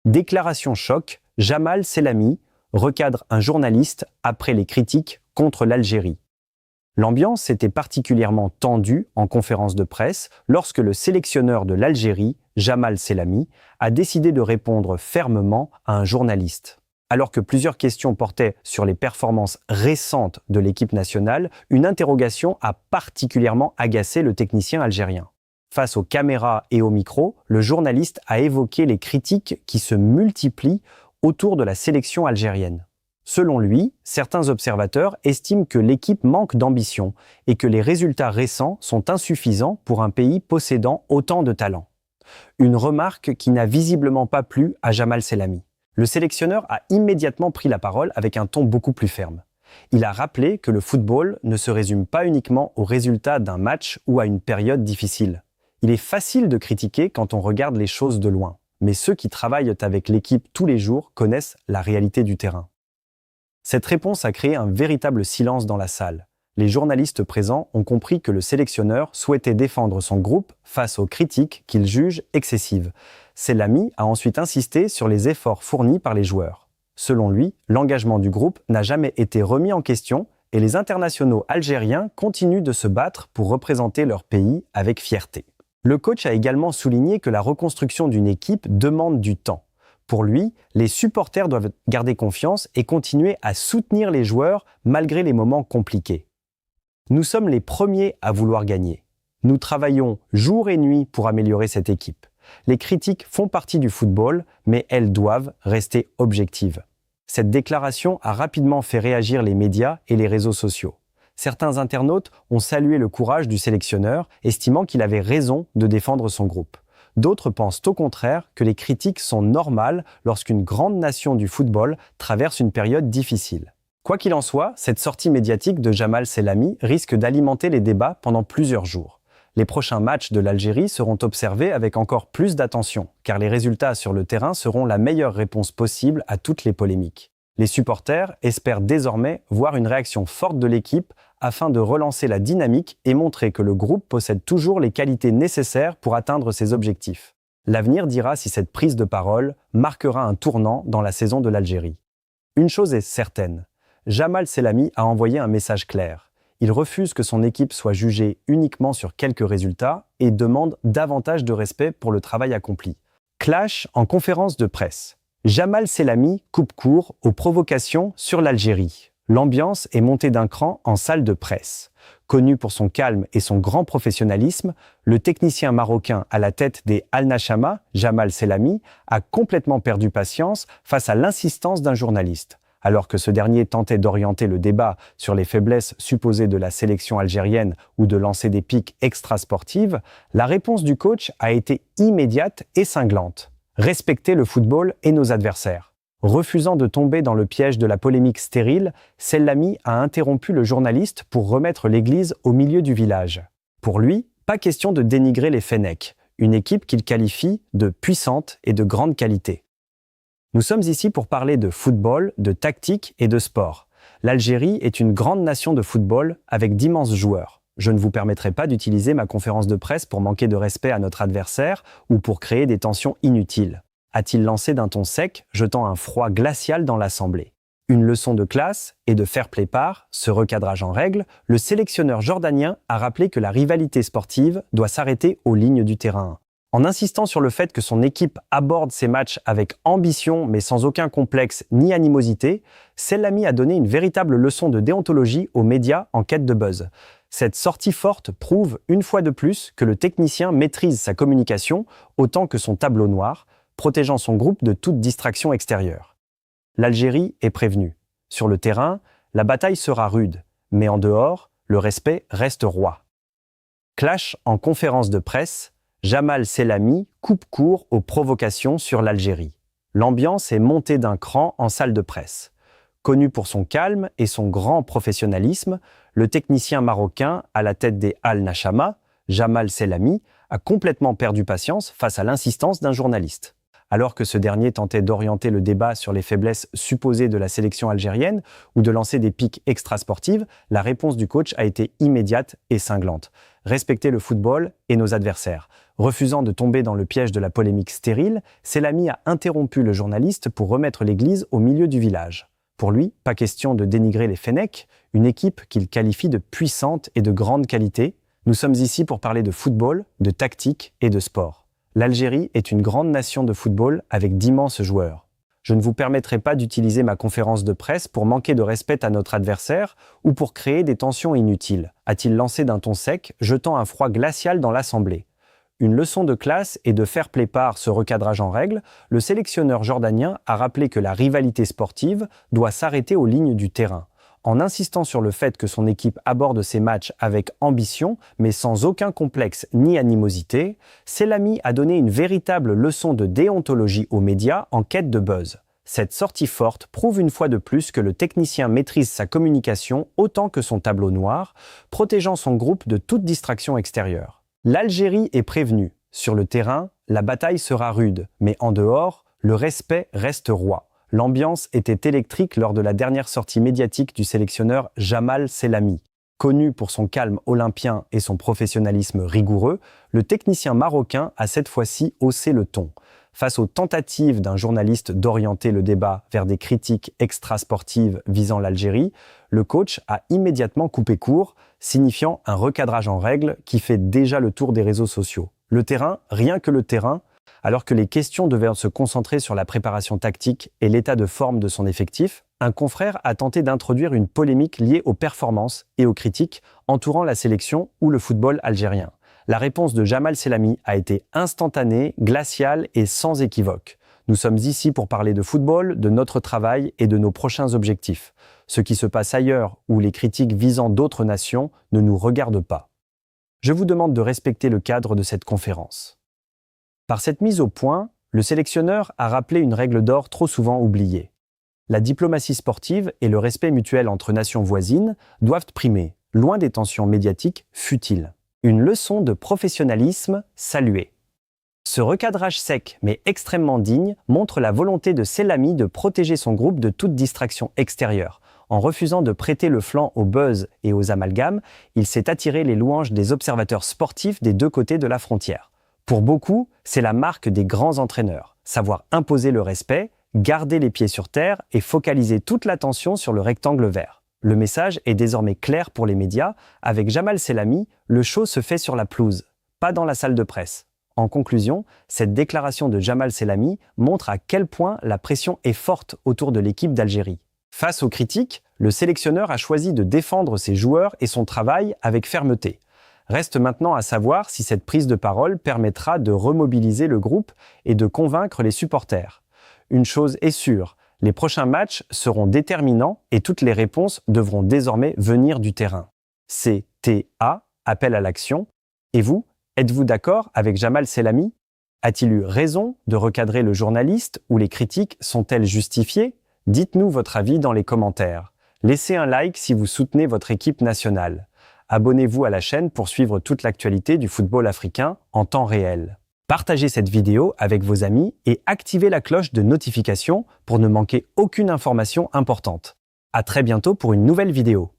Déclaration choc, Jamal Selami recadre un journaliste après les critiques contre l'Algérie. L'ambiance était particulièrement tendue en conférence de presse lorsque le sélectionneur de l'Algérie, Jamal Selami, a décidé de répondre fermement à un journaliste. Alors que plusieurs questions portaient sur les performances récentes de l'équipe nationale, une interrogation a particulièrement agacé le technicien algérien. Face aux caméras et aux micros, le journaliste a évoqué les critiques qui se multiplient autour de la sélection algérienne. Selon lui, certains observateurs estiment que l'équipe manque d'ambition et que les résultats récents sont insuffisants pour un pays possédant autant de talent. Une remarque qui n'a visiblement pas plu à Jamal Selami. Le sélectionneur a immédiatement pris la parole avec un ton beaucoup plus ferme. Il a rappelé que le football ne se résume pas uniquement aux résultats d'un match ou à une période difficile. Il est facile de critiquer quand on regarde les choses de loin, mais ceux qui travaillent avec l'équipe tous les jours connaissent la réalité du terrain. Cette réponse a créé un véritable silence dans la salle. Les journalistes présents ont compris que le sélectionneur souhaitait défendre son groupe face aux critiques qu'il juge excessives. Selami a ensuite insisté sur les efforts fournis par les joueurs. Selon lui, l'engagement du groupe n'a jamais été remis en question et les internationaux algériens continuent de se battre pour représenter leur pays avec fierté. Le coach a également souligné que la reconstruction d'une équipe demande du temps. Pour lui, les supporters doivent garder confiance et continuer à soutenir les joueurs malgré les moments compliqués. Nous sommes les premiers à vouloir gagner. Nous travaillons jour et nuit pour améliorer cette équipe. Les critiques font partie du football, mais elles doivent rester objectives. Cette déclaration a rapidement fait réagir les médias et les réseaux sociaux. Certains internautes ont salué le courage du sélectionneur, estimant qu'il avait raison de défendre son groupe. D'autres pensent au contraire que les critiques sont normales lorsqu'une grande nation du football traverse une période difficile. Quoi qu'il en soit, cette sortie médiatique de Jamal Selami risque d'alimenter les débats pendant plusieurs jours. Les prochains matchs de l'Algérie seront observés avec encore plus d'attention, car les résultats sur le terrain seront la meilleure réponse possible à toutes les polémiques. Les supporters espèrent désormais voir une réaction forte de l'équipe afin de relancer la dynamique et montrer que le groupe possède toujours les qualités nécessaires pour atteindre ses objectifs. L'avenir dira si cette prise de parole marquera un tournant dans la saison de l'Algérie. Une chose est certaine, Jamal Selami a envoyé un message clair. Il refuse que son équipe soit jugée uniquement sur quelques résultats et demande davantage de respect pour le travail accompli. Clash en conférence de presse. Jamal Selami coupe court aux provocations sur l'Algérie. L'ambiance est montée d'un cran en salle de presse. Connu pour son calme et son grand professionnalisme, le technicien marocain à la tête des Al Nashama, Jamal Selami, a complètement perdu patience face à l'insistance d'un journaliste. Alors que ce dernier tentait d'orienter le débat sur les faiblesses supposées de la sélection algérienne ou de lancer des piques extrasportives, la réponse du coach a été immédiate et cinglante. Respecter le football et nos adversaires. Refusant de tomber dans le piège de la polémique stérile, Selami a interrompu le journaliste pour remettre l'église au milieu du village. Pour lui, pas question de dénigrer les Fennecs, une équipe qu'il qualifie de puissante et de grande qualité. Nous sommes ici pour parler de football, de tactique et de sport. L'Algérie est une grande nation de football avec d'immenses joueurs. Je ne vous permettrai pas d'utiliser ma conférence de presse pour manquer de respect à notre adversaire ou pour créer des tensions inutiles. A-t-il lancé d'un ton sec, jetant un froid glacial dans l'assemblée. Une leçon de classe et de fair play par ce recadrage en règle, le sélectionneur jordanien a rappelé que la rivalité sportive doit s'arrêter aux lignes du terrain. En insistant sur le fait que son équipe aborde ses matchs avec ambition mais sans aucun complexe ni animosité, Selami a donné une véritable leçon de déontologie aux médias en quête de buzz. Cette sortie forte prouve une fois de plus que le technicien maîtrise sa communication autant que son tableau noir, protégeant son groupe de toute distraction extérieure. L'Algérie est prévenue. Sur le terrain, la bataille sera rude, mais en dehors, le respect reste roi. Clash en conférence de presse, Jamal Selami coupe court aux provocations sur l'Algérie. L'ambiance est montée d'un cran en salle de presse. Connu pour son calme et son grand professionnalisme, le technicien marocain à la tête des Al Nashama, Jamal Selami, a complètement perdu patience face à l'insistance d'un journaliste. Alors que ce dernier tentait d'orienter le débat sur les faiblesses supposées de la sélection algérienne ou de lancer des piques extrasportives, la réponse du coach a été immédiate et cinglante. respecter le football et nos adversaires. Refusant de tomber dans le piège de la polémique stérile, Selami a interrompu le journaliste pour remettre l'église au milieu du village. Pour lui, pas question de dénigrer les Fennecs, une équipe qu'il qualifie de puissante et de grande qualité. Nous sommes ici pour parler de football, de tactique et de sport. L'Algérie est une grande nation de football avec d'immenses joueurs. Je ne vous permettrai pas d'utiliser ma conférence de presse pour manquer de respect à notre adversaire ou pour créer des tensions inutiles, a-t-il lancé d'un ton sec, jetant un froid glacial dans l'Assemblée. Une leçon de classe et de fair play par ce recadrage en règle, le sélectionneur jordanien a rappelé que la rivalité sportive doit s'arrêter aux lignes du terrain. En insistant sur le fait que son équipe aborde ses matchs avec ambition, mais sans aucun complexe ni animosité, Selami a donné une véritable leçon de déontologie aux médias en quête de buzz. Cette sortie forte prouve une fois de plus que le technicien maîtrise sa communication autant que son tableau noir, protégeant son groupe de toute distraction extérieure. L'Algérie est prévenue. Sur le terrain, la bataille sera rude, mais en dehors, le respect reste roi. L'ambiance était électrique lors de la dernière sortie médiatique du sélectionneur Jamal Selami. Connu pour son calme olympien et son professionnalisme rigoureux, le technicien marocain a cette fois-ci haussé le ton. Face aux tentatives d'un journaliste d'orienter le débat vers des critiques extrasportives visant l'Algérie, le coach a immédiatement coupé court, signifiant un recadrage en règle qui fait déjà le tour des réseaux sociaux. Le terrain, rien que le terrain, alors que les questions devaient se concentrer sur la préparation tactique et l'état de forme de son effectif, un confrère a tenté d'introduire une polémique liée aux performances et aux critiques entourant la sélection ou le football algérien. La réponse de Jamal Selami a été instantanée, glaciale et sans équivoque. Nous sommes ici pour parler de football, de notre travail et de nos prochains objectifs. Ce qui se passe ailleurs ou les critiques visant d'autres nations ne nous regardent pas. Je vous demande de respecter le cadre de cette conférence. Par cette mise au point, le sélectionneur a rappelé une règle d'or trop souvent oubliée. La diplomatie sportive et le respect mutuel entre nations voisines doivent primer, loin des tensions médiatiques futiles. Une leçon de professionnalisme saluée. Ce recadrage sec mais extrêmement digne montre la volonté de Selami de protéger son groupe de toute distraction extérieure. En refusant de prêter le flanc au buzz et aux amalgames, il s'est attiré les louanges des observateurs sportifs des deux côtés de la frontière. Pour beaucoup, c'est la marque des grands entraîneurs. Savoir imposer le respect, garder les pieds sur terre et focaliser toute l'attention sur le rectangle vert. Le message est désormais clair pour les médias. Avec Jamal Selami, le show se fait sur la pelouse, pas dans la salle de presse. En conclusion, cette déclaration de Jamal Selami montre à quel point la pression est forte autour de l'équipe d'Algérie. Face aux critiques, le sélectionneur a choisi de défendre ses joueurs et son travail avec fermeté. Reste maintenant à savoir si cette prise de parole permettra de remobiliser le groupe et de convaincre les supporters. Une chose est sûre, les prochains matchs seront déterminants et toutes les réponses devront désormais venir du terrain. CTA, appel à l'action. Et vous, êtes-vous d'accord avec Jamal Selami? A-t-il eu raison de recadrer le journaliste ou les critiques sont-elles justifiées? Dites-nous votre avis dans les commentaires. Laissez un like si vous soutenez votre équipe nationale. Abonnez-vous à la chaîne pour suivre toute l'actualité du football africain en temps réel. Partagez cette vidéo avec vos amis et activez la cloche de notification pour ne manquer aucune information importante. À très bientôt pour une nouvelle vidéo.